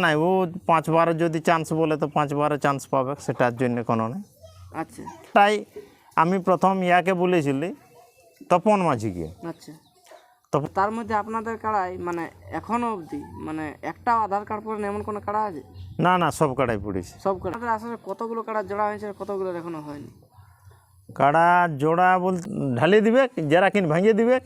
নাই, ও 5 বার যদি চান্স বলে তো 5 বারে চান্স পাবে, সেটার জন্য কোনো নেই। আচ্ছা তাই আমি প্রথম ইয়াকে বলেছিলি তপন মাঝিকে। আচ্ছা। তো তার মধ্যে আপনাদের কাড়াই মানে এখনো অবধি মানে একটা আধার কার্ড পরে এমন কোনো কাড়া আছে? না না, সব কাড়াই পড়েছে। সব কাড়া আসলে কতগুলো কাড়া জোড়া হয়েছে আর কতগুলো এখনো হয়নি? কাড়া জোড়া বলতে ঢালিয়ে দিবে, যারা কিন ভাঙিয়ে দিবে,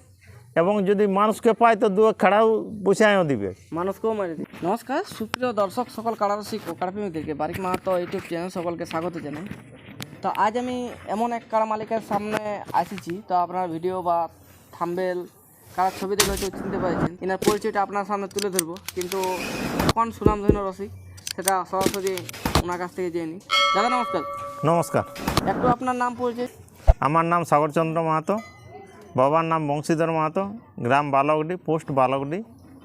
এবং যদি মানুষকে পায় তো 2 খাড়াও বসায়ও দিবে, মানুষকেও মারি দিই। নমস্কার সুপ্রিয় দর্শক সকল কাড়ারসিক ও কাড়াপ্রেমীদেরকে বারিক মাহাতো ইউটিউব চ্যানেল সকলকে স্বাগত জানাই। তো আজ আমি এমন এক কাড়া মালিকের সামনে আসিছি, তো আপনার ভিডিও বা থাম্বেল কাড়ার ছবি দেখে হয়তো চিনতে পারছেন। এনার পরিচয়টা আপনার সামনে তুলে ধরবো, কিন্তু কোন সুনামধন্য রসিক সেটা সরাসরি ওনার কাছ থেকে জেনে নিই। দাদা নমস্কার। নমস্কার। একটু আপনার নাম পরিচয়। আমার নাম সাগরচন্দ্র মাহাতো, বাবার নাম বংশীধর মাহাতো, গ্রাম বালকডি, পোস্ট বালকডি,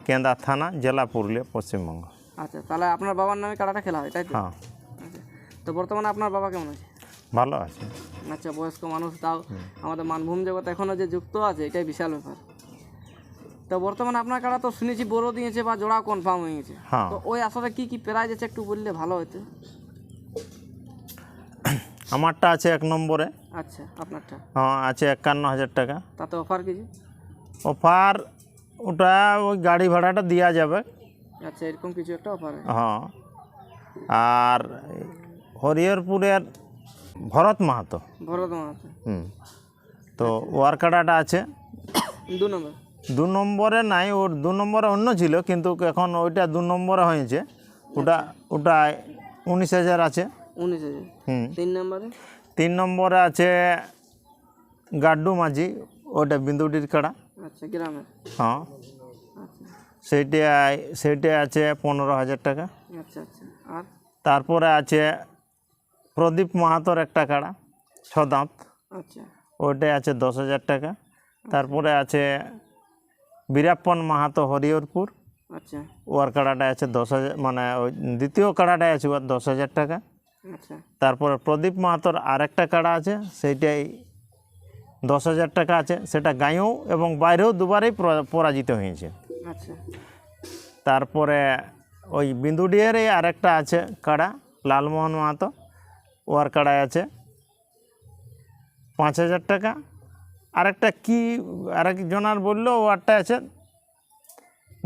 কেন্দ্রা থানা, জেলা পুরুলিয়া, পশ্চিমবঙ্গ। আচ্ছা, তাহলে আপনার বাবার নামে কাড়াটা খেলা হয় তাই তো? হ্যাঁ, আচ্ছা, তো বর্তমানে আপনার বাবা কেমন আছে? ভালো আছে। আচ্ছা, বয়স্ক মানুষ, তাও আমাদের মানভূম জগৎ এখনও যে যুক্ত আছে এটাই বিশাল ব্যাপার। তো বর্তমানে আপনার কাড়া তো শুনেছি বড় দিয়েছে বা জোড়া কনফার্ম হয়ে গেছে, হ্যাঁ, তো ওই আসলে কি কি প্রাইজ আছে একটু বললে ভালো হতো। আমারটা আছে 1 নম্বরে। আচ্ছা, আপনারটা? হ্যাঁ, আছে 51,000 টাকা। তাতে অফার কিছু? অফার ওটা ওই গাড়ি ভাড়াটা দেওয়া যাবে। আচ্ছা, এরকম কিছু একটা অফার? হ্যাঁ। আর হরিহরপুরের ভরত মাহাতো, ভরত মাহাতো, তো ওয়ার কাড়াটা আছে 2 নম্বর। 2 নম্বরে নাই, ওর 2 নম্বরে অন্য ছিল, কিন্তু এখন ওইটা 2 নম্বরে হয়েছে। ওটা 19,000 আছে। 19,000। 3 নম্বরে? 3 নম্বরে আছে গাড্ডু মাঝি, ওটা বিন্দুটির কাড়া। আচ্ছা, গ্রামের? হ্যাঁ, আচ্ছা সেইটা আছে 15,000 টাকা। আচ্ছা আচ্ছা। আর তারপরে আছে প্রদীপ মাহাতোর একটা কাড়া 6 দাঁত, আচ্ছা, ওইটাই আছে 10,000 টাকা। তারপরে আছে বীরাপ্পন মাহাতো হরিহরপুর, আচ্ছা ওর কাড়াটা আছে 10,000, মানে ওই দ্বিতীয় কাড়াটাই আছে ওর 10,000 টাকা। আচ্ছা তারপরে প্রদীপ মাহাতোর আরেকটা কাড়া আছে, সেইটাই 10,000 টাকা আছে। সেটা গাঁয়েও এবং বাইরেও দুবারেই পরাজিত হয়েছে। আচ্ছা তারপরে ওই বিন্দুডিয়ারে আরেকটা আছে কাড়া লালমোহন মাহাতো, ওর কাড়ায় আছে 5,000 টাকা। আরেকটা কি আরেকজনার বললো, ওয়ারটা আছে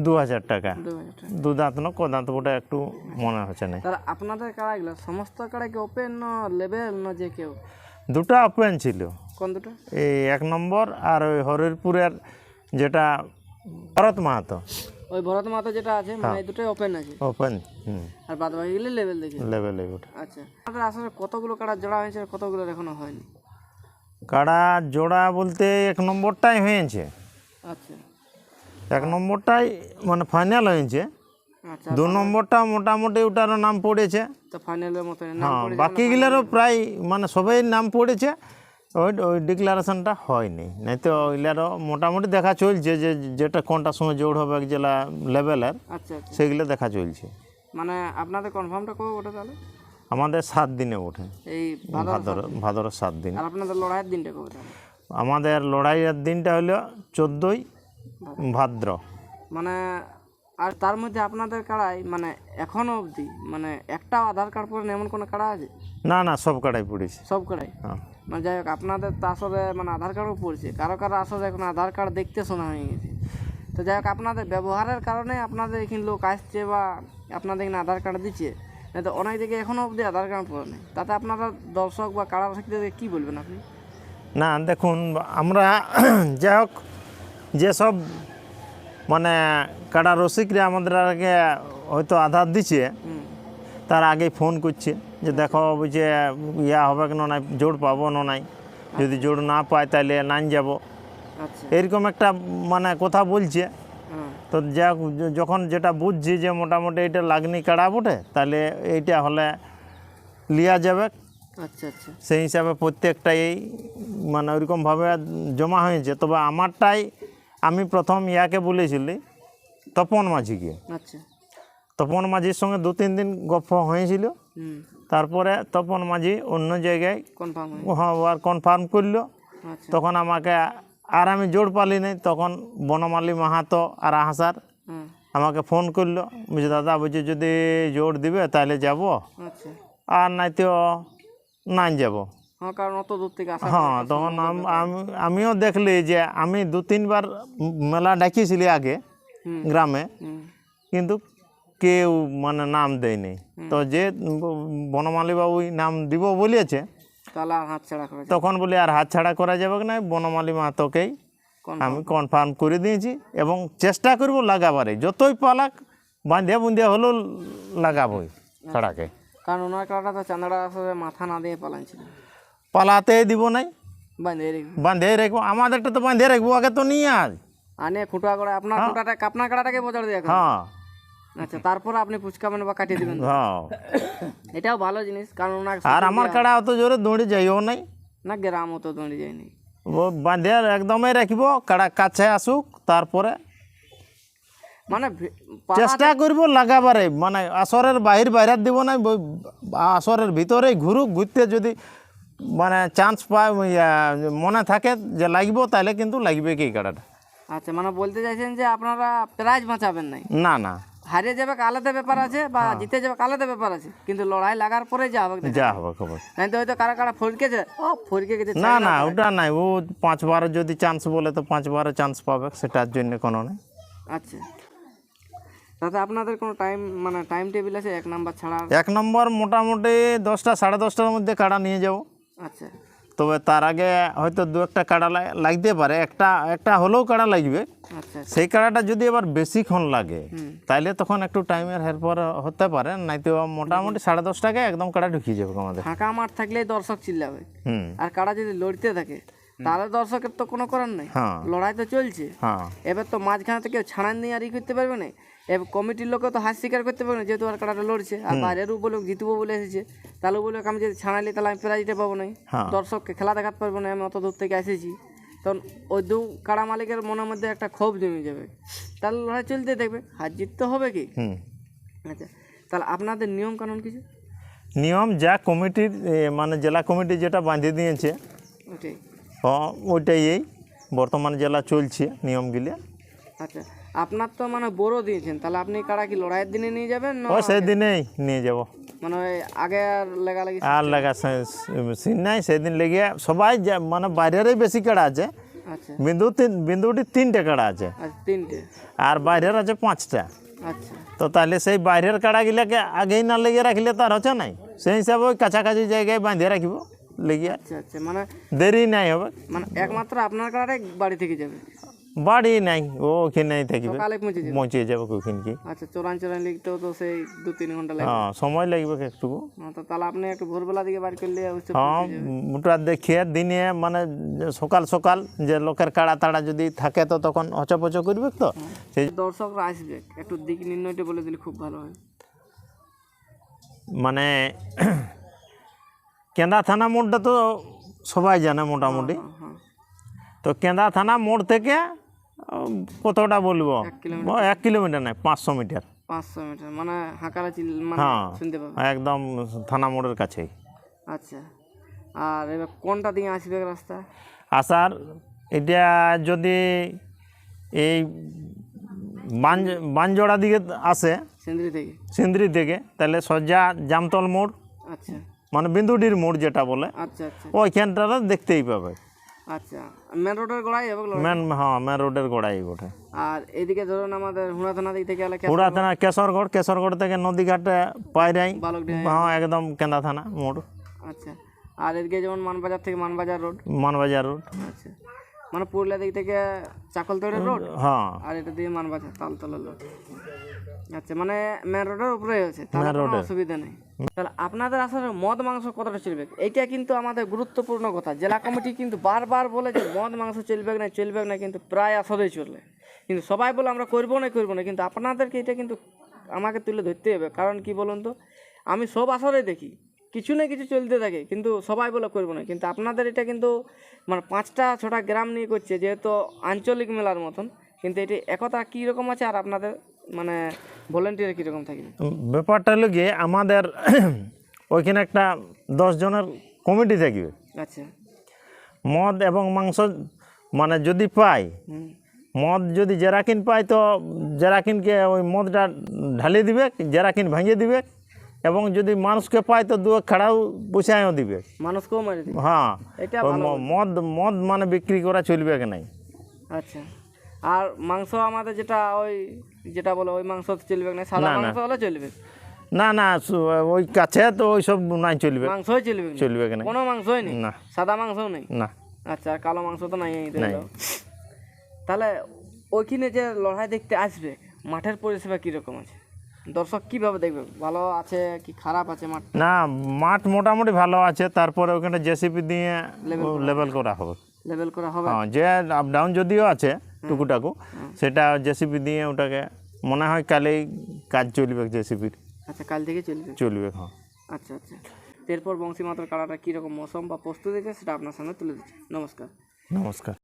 2,000 টাকা। 2,000 টাকা। 2 দাঁত না কো দাঁত ওটা একটু মনে হচ্ছে না। তাহলে আপনাদের কাড়াগুলো সমস্ত কাড়া কি ওপেন না লেভেল না যে কেউ? দুটা ওপেন ছিল, কোন দুটো? এই 1 নম্বর আর ওই হরিহরপুরের যেটা ভরত মাহাতো। ওই ভরত মাহাতো যেটা আছে মানে এই দুটোই ওপেন আছে, ওপেন। আর বাদ বাকি গেলে লেভেল দেখে? লেভেল ওটা। আচ্ছা, আপনাদের আসলে কতগুলো কাড়া জোড়া হয়েছে আর কতগুলো এখনো হয়নি? কাড়া জোড়া বলতে 1 নম্বরটাই হয়েছে। আচ্ছা 1 নম্বরটাই মানে ফাইনাল হয়েছে। আচ্ছা। 2 নম্বরটা মোটামুটি ওটারও নাম পড়েছে। তো ফাইনালের মতো নাম হ্যাঁ, পড়েছে? বাকিগুলোরও প্রায় মানে সবাই নাম পড়েছে, ওই ডিক্লারেশনটা হয়নি। নাই তো ওইগুলারও মোটামুটি দেখা চলছে, যে যেটা কোনটার সময় জোড় হবে এক জেলা লেভেলের, আচ্ছা আচ্ছা। সেগুলো দেখা চলছে। মানে আপনাদের কনফার্মটা কবে ওঠে তাহলে? আমাদের 7 দিনে ওঠে, এই ভাদর 7 দিন। আর আপনাদের লড়াইয়ের দিনটা কবে তাহলে? আমাদের লড়াইয়ের দিনটা হলো 14ই ভাদ্র। মানে আর তার মধ্যে আপনাদের কাড়াই মানে এখনো অবধি মানে একটা আধার কার্ড পরে এমন কোনো কাড়া আছে? না না, সব কাড়াই পড়েছে। সব কাড়াই? হ্যাঁ। মানে যাই হোক, আপনাদের তো আসলে মানে আধার কার্ডও পড়ছে, কারো কারো আসলে এখন আধার কার্ড দেখতে শোনা হয়ে গেছে। তো যাই হোক, আপনাদের ব্যবহারের কারণে আপনাদের এখানে লোক আসছে বা আপনাদের এখানে আধার কার্ড দিচ্ছে, না তো অনেক জায়গায় এখনও অবধি আধার কার্ড পড়ে নেই। তাতে আপনারা দর্শক বা কাড়া রসিকদেরকে কী বলবেন আপনি? না দেখুন, আমরা যাই হোক যেসব মানে কাড়া রসিকরা আমাদের আগে হয়তো আধার দিচ্ছে, তার আগেই ফোন করছে যে দেখো যে ইয়া হবে কেন নাই, জোর পাবো না নাই, যদি জোর না পায় তাহলে নাইন যাব, আচ্ছা এরকম একটা মানে কথা বলছে। তো যা যখন যেটা বুঝছি যে মোটামুটি এটা লাগনি কাড়া বটে, তাহলে এইটা হলে লিয়া যাবে। আচ্ছা আচ্ছা। সেই হিসাবে প্রত্যেকটাই মানে ওইরকমভাবে জমা হয়েছে। তবে আমারটাই আমি প্রথম ইয়াকে বলেছিলি তপন মাঝিকে। আচ্ছা। তপন মাঝির সঙ্গে 2-3 দিন গল্প হয়েছিল। তারপরে তপন মাঝি অন্য জায়গায় কনফার্ম করলো। তখন আমাকে আর আমি জোর পালি নাই, তখন বনমালী মাহাতো আর আহাসার আমাকে ফোন করলো, বুঝি দাদা বলছি যদি জোর দিবে তাহলে যাব, আচ্ছা। আর নাই তো নাই যাব। হ্যাঁ, কারণ অত দূর থেকে আসা হ্যাঁ, তখন আমিও দেখলি যে আমি 2-3 বার মেলা ডাকিয়েছিলি আগে গ্রামে, কিন্তু কেউ মানে নাম দেয়নি। তো যে বনমালী বাবু নাম দিব বলেছে, তাহলে আর হাত ছাড়া করা যায় তখন বলি আর হাত ছাড়া করা যাবে না, বনমালী মাহাতোকেই আমি কনফার্ম করে দিয়েছি এবং চেষ্টা করব লাগাবারে, যতই পালাক বাঁধিয়া বুঁধিয়া হলেও লাগাবই ছাড়াকে। কারণ ওনার কাটা তো চান্দাটা আসলে মাথা না দিয়ে পালাইছিল, পালাতে দিব নাই, বাঁধে রেখে বাঁধিয়ে রাখবো। আমাদেরটা তো বাঁধিয়ে রাখবো, আগে তো নিয়ে আজ। আনে খুঁটা করে আপনার খুঁটাটা আপনার কাটাটাকে বজাড় দিয়ে হ্যাঁ আচ্ছা, তারপর আপনি পুচকাবেন বা কাটিয়ে দিবেন, হ্যাঁ। এটাও ভালো জিনিস। কারণ ওনার আর আমার কাড়া অত জোরে দৌড়ে যাইও নাই, না গ্রামও তো দৌড়ে যায়নি, ও বাঁধিয়ে একদমই রাখবো, কাড়া কাছে আসুক, তারপরে মানে চেষ্টা করব লাগাবারে। মানে আসরের বাইরে দিব না, আসরের ভিতরেই ঘুরুক, ঘুরতে যদি মানে চান্স পায়, মনে থাকে যে লাগবো, তাহলে কিন্তু লাগবে কি কাড়াটা। আচ্ছা, মানে বলতে চাইছেন যে আপনারা প্রাইজ বাঁচাবেন নাই, না না, হারিয়ে যাবে আলাদা ব্যাপার আছে বা জিতে যাবে আলাদা ব্যাপার আছে, কিন্তু লড়াই লাগার পরে যা হবে যা হবে খবর। নাই তো হয়তো কারা কারা ফরকেছে, ও ফরকে গেছে, না না, ওটা নাই। ও 5 বার যদি চান্স বলে তো 5 বারে চান্স পাবে, সেটার জন্য কোনো নেই। আচ্ছা, তাতে আপনাদের কোনো টাইম মানে টাইম টেবিল আছে 1 নাম্বার ছাড়া? 1 নম্বর মোটামুটি 10টা 10:30টার মধ্যে কাড়া নিয়ে যাব। আচ্ছা, তবে তার আগে হয়তো 2-1টা কাড়া লাগতে পারে, একটা হলেও কাড়া লাগবে। আচ্ছা, সেই কাড়াটা যদি আবার বেশিক্ষণ লাগে তাইলে তখন একটু টাইমের হেরপর হতে পারে, নাই তো মোটামুটি 10:30টাকে একদম কাড়া ঢুকিয়ে যাবে আমাদের। ফাঁকা মাঠ থাকলেই দর্শক চিল্লাবে, হুম, আর কারা যদি লড়তে থাকে তাহলে দর্শকের তো কোনো করার নেই, হ্যাঁ লড়াই তো চলছে। হ্যাঁ, এবার তো মাঝখানে থেকে ছাড়ান দিয়ে আর ই করতে পারবে না, এবার কমিটির লোকও তো হাত স্বীকার করতে পারবে না, যেহেতু আর কারাটা লড়ছে, আর বাইরেরও বলে জিতবো বলে এসেছে, তাহলে বলে আমি যদি ছাড়াইলি তাহলে আমি প্রাইজটা পাবো না, হ্যাঁ। দর্শককে খেলা দেখাতে পারবো না, আমি অত দূর থেকে এসেছি, তখন ওই কাড়া মালিকের মনের মধ্যে একটা ক্ষোভ জমে যাবে, তাহলে লড়াই চলতে দেখবে, হার জিততে হবে কি। হুম। আচ্ছা, তাহলে আপনাদের নিয়ম কানুন কিছু? নিয়ম যা কমিটির মানে জেলা কমিটি যেটা বাঁধিয়ে দিয়েছে, ওটাই। ওইটাই এই বর্তমান জেলা চলছে নিয়মগুলি। আচ্ছা, আপনার তো মানে বড় দিয়েছেন, তাহলে আপনি কারা কি লড়াইয়ের দিনে নিয়ে যাবেন না ও সেই দিনেই নিয়ে যাব, মানে ওই আগে আর লেগালেগি? আর লাগা সিন নাই, সেদিন লেগে সবাই মানে বাইরেরই বেশি কাড়া আছে। আচ্ছা, বিন্দুটি 3টে কাড়া আছে, আচ্ছা, 3টে, আর বাইরের আছে 5টা। আচ্ছা, তো তাহলে সেই বাইরের কাড়াগুলাকে আগেই না লেগে রাখলে তার হচ্ছে নাই, সেই হিসাবে ওই কাছাকাছি জায়গায় বাঁধিয়ে রাখবো লেগে, আচ্ছা, আচ্ছা, মানে দেরি নাই হবে। মানে একমাত্র আপনার কারাটাই বাড়ি থেকে যাবে, বাড়ি নাই, ও ওখানেই থাকবে, সকালে পৌঁছে যাবে? পৌঁছে যাবে ওখানে কি। আচ্ছা, চোরান লিখতেও তো সেই 2-3 ঘন্টা লাগবে, হ্যাঁ, সময় লাগবে একটু। তো তাহলে আপনি একটু ভোরবেলা দিকে বাড়ি করলে হ্যাঁ, ওটা দেখিয়ে দিনে মানে সকাল সকাল যে লোকের কাড়া তাড়া যদি থাকে তো তখন হচপচ করবে, তো সেই দর্শকরা আসবে, একটু দিক নির্ণয়টা বলে দিলে খুব ভালো হয়। মানে কেন্দা থানা মোড়টা তো সবাই জানে মোটামুটি। হ্যাঁ, তো কেন্দা থানা মোড় থেকে কতটা বলবো, 1 কিলোমিটার? 1 কিলোমিটার নয়, 500 মিটার। 500 মিটার, মানে হাঁকারা মানে হ্যাঁ, শুনতে পাবে একদম থানা মোড়ের কাছেই। আচ্ছা, আর এবার কোনটা দিয়ে আসবে রাস্তা? আসার এটা যদি এই বানজোড়া দিকে আসে, সিন্দ্রি থেকে? সিন্দ্রি থেকে, তাহলে সজ্জা জামতল মোড়, আচ্ছা, মানে বিন্দুডির মোড় যেটা বলে, আচ্ছা, আচ্ছা, ওইখানটা দেখতেই পাবে। আচ্ছা, মেন রোডের গোড়ায় হবে লড়াই? মেন রোডের গোড়াই ওঠে। আর এদিকে ধরুন আমাদের হুড়া থানা দিক থেকে এলাকা, হুড়া থানা কেশরগড় থেকে নদীঘাটে পায়রাই, বালকডিহা? হ্যাঁ একদম কেন্দা থানা মোড়। আচ্ছা, আর এদিকে যেমন মানবাজার থেকে মানবাজার রোড? মানবাজার রোড। আচ্ছা, মানে পুরুলিয়া দিক থেকে চাকলতড়ের রোড, হ্যাঁ, আর এটা দিয়ে মানবাজার তালতলা রোড। আচ্ছা, মানে মেন রোডের উপরে আছে, তাহলে কোনো অসুবিধা নেই। তাহলে আপনাদের আসলে মদ মাংস কতটা চলবে, এইটা কিন্তু আমাদের গুরুত্বপূর্ণ কথা। জেলা কমিটি কিন্তু বারবার বলে যে মদ মাংস চলবে না, কিন্তু প্রায় আসলেই চলে, কিন্তু সবাই বলে আমরা করবো না, কিন্তু আপনাদেরকে এটা কিন্তু আমাকে তুলে ধরতে হবে। কারণ কি বলুন তো, আমি সব আসরে দেখি কিছু না কিছু চলতে থাকে, কিন্তু সবাই বলে করবো না, কিন্তু আপনাদের এটা কিন্তু মানে 5টা-6টা গ্রাম নিয়ে করছে, যেহেতু আঞ্চলিক মেলার মতন, কিন্তু এটি একতা কীরকম আছে, আর আপনাদের মানে ভলেন্টিয়ার কীরকম থাকবে? ব্যাপারটা হলো গিয়ে আমাদের ওইখানে একটা 10 জনের কমিটি থাকবে। আচ্ছা, মদ এবং মাংস মানে যদি পাই মদ যদি জেরাকিন পায় তো জেরাকিনকে ওই মদটা ঢালিয়ে দিবে, জেরাকিন ভেঙে দিবে, এবং যদি মানুষকে পায় তো দু খাড়াও পুষায়ও দিবে। মানুষকেও মারি দিবে। হ্যাঁ, এটা ওই ভালো। মদ মদ মানে বিক্রি করা চলবে কি নাই। আচ্ছা, আর মাংস আমাদের যেটা বলে ওই মাংস তো চলবে না, সাদা না, না। মাংস হলে চলবে? না না, ওই কাছে তো ওই সব নাই চলবে, মাংসই চলবে না? চলবে কি নাই। কোনো মাংসই নেই? না। সাদা মাংসও নেই? না। আচ্ছা, আর কালো মাংস তো নাই? নাই। তাহলে ওইখানে যে লড়াই দেখতে আসবে, মাঠের পরিষেবা কীরকম আছে? দর্শক কিভাবে দেখবে? ভালো আছে কি খারাপ আছে মাঠ? না, মাঠ মোটামুটি ভালো আছে, তারপরে ওখানে জেসিপি দিয়ে লেভেল করা হবে। লেভেল করা হবে? হ্যাঁ, যে আপ ডাউন যদিও আছে টুকুটাকু, সেটা জেসিপি দিয়ে ওটাকে মনে হয় কালেই কাজ চলবে জেসিপির। আচ্ছা, কাল থেকে চলবে? চলবে, হ্যাঁ। আচ্ছা আচ্ছা, এরপর বংশী মাতার কাড়াটা কীরকম মৌসুম বা প্রস্তুতি আছে সেটা আপনার সামনে তুলে দিচ্ছি। নমস্কার। নমস্কার।